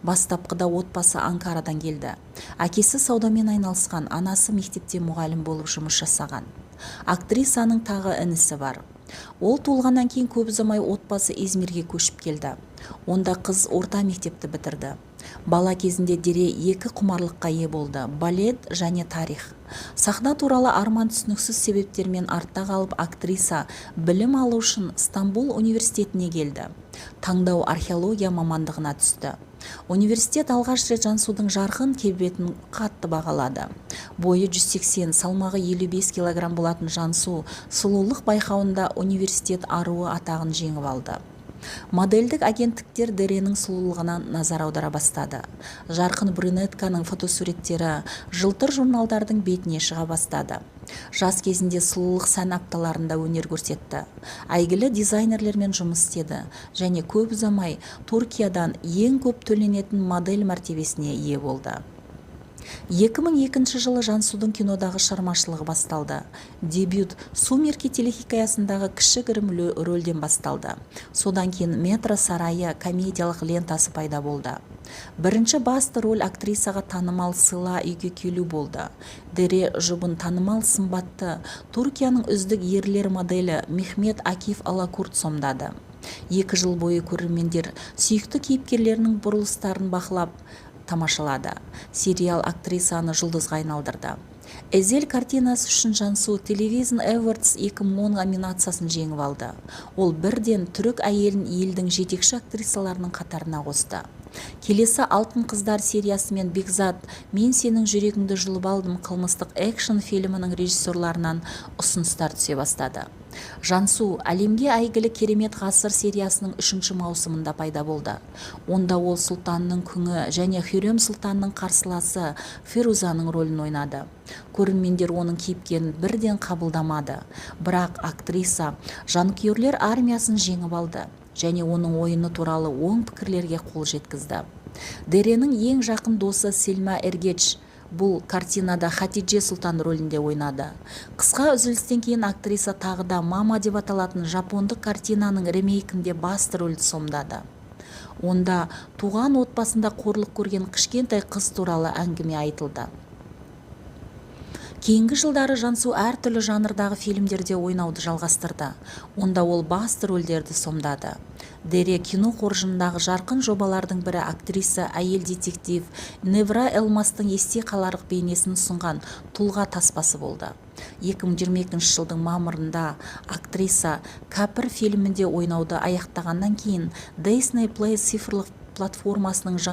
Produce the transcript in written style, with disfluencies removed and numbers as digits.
Бастапқыда отбасы Анкарадан келді. Әкесі саудамен айналысқан, анасы мектепте мұғалім болып жұмыс жасаған. Актрисаның тағы інісі бар. Ол туылғаннан кейін көп ұзамай отбасы Измирге көшіп келді. Онда қыз орта мектепті бітірді. Бала кезінде Дере екі құмарлыққа ие болды: балет және тарих. Сахна туралы арман түсініксіз себептермен артта қалып, актриса білім алу үшін Стамбул университетіне келді. Таңдау археология мамандығына түсті. Университет алғаш рет Жансудың жарқын келбетін қатты бағалады. Бойы 180, салмағы 55 килограмм болатын Жансу сұлулық байқауында университет аруы атағын жеңіп алды. Модельдік агенттіктер Деренің сұлулығына назар аудара бастады. Жарқын брюнетканың фотосуреттері жылтыр журналдардың бетіне шыға бастады. Жас кезінде сұлулық сән апталарында өнер көрсетті. Әйгілі дизайнерлермен жұмыс істеді және көп ұзамай Түркиядан ең көп төленетін модель мәртебесіне ие болды. 2002 жылы Жансудың кинодағы шығармашылығы басталды. Дебют «Сумерки» телехикаясындағы кішігірім рөлден басталды. Содан кейін «Метро сарайы» комедиялық лентасы пайда болды. Бірінші басты роль актрисаға танымал Сыла үйге келу болды. Дере жұбын танымал сымбатты Түркияның үздік ерлер моделі Мехмет Акиф Алакурт сомдады. 2 жыл бойы көрермендер сүйікті кейіпкерлерінің бұрылыстарын бақылап тамашалады. Сериал актрисаны жұлдызға айналдырды. Эзель картинасы үшін Жансу Television Awards 2010 номинациясын жеңіп алды. Ол бірден түрік әйелін елдің жетекші актрисаларының қатарына қосты. Келесі «Алтын қыздар» сериясымен Бекзат «Мен сенің жүрегіңді жұлып алдым» қылмыстық экшн фильмінің режиссерларынан ұсыныстар түсе бастады. Жансу әлемге әйгілі «Керемет ғасыр» сериясының 3-ші маусымында пайда болды. Онда ол сұлтанның күңі және Хюррем сұлтанның қарсыласы Ферузаның рөлін ойнады. Көрермендер оның кейіпкерін бірден қабылдамады, бірақ актриса жанкүйерлер армиясын жеңіп алды және оның ойыны туралы оң пікірлерге қол жеткізді. Деренің ең жақын досы Сельма Эргеч бұл картинада Хатидже сұлтан рөлінде ойнады. Қысқа үзілістен кейін актриса тағы да «Мама» деп аталатын жапондық картинаның ремейкінде басты рөлді сомдады. Онда туған отбасында қорлық көрген кішкентай қыз туралы әңгіме айтылды. Кейінгі жылдары Жансу әртүрлі жанрдағы фильмдерде ойнауды жалғастырды. Онда ол басты рөлдерді сомдады. Дере кино қоржынындағы жарқын жобалардың бірі актриса әйел детектив Невра Элмастың есте қаларлық бейнесін ұсынған «Тұлға таспасы» болды. 2022 жылдың мамырында актриса «Кәпір» фильмінде ойнауды аяқтағаннан кейін Disney Play цифрлық платформасының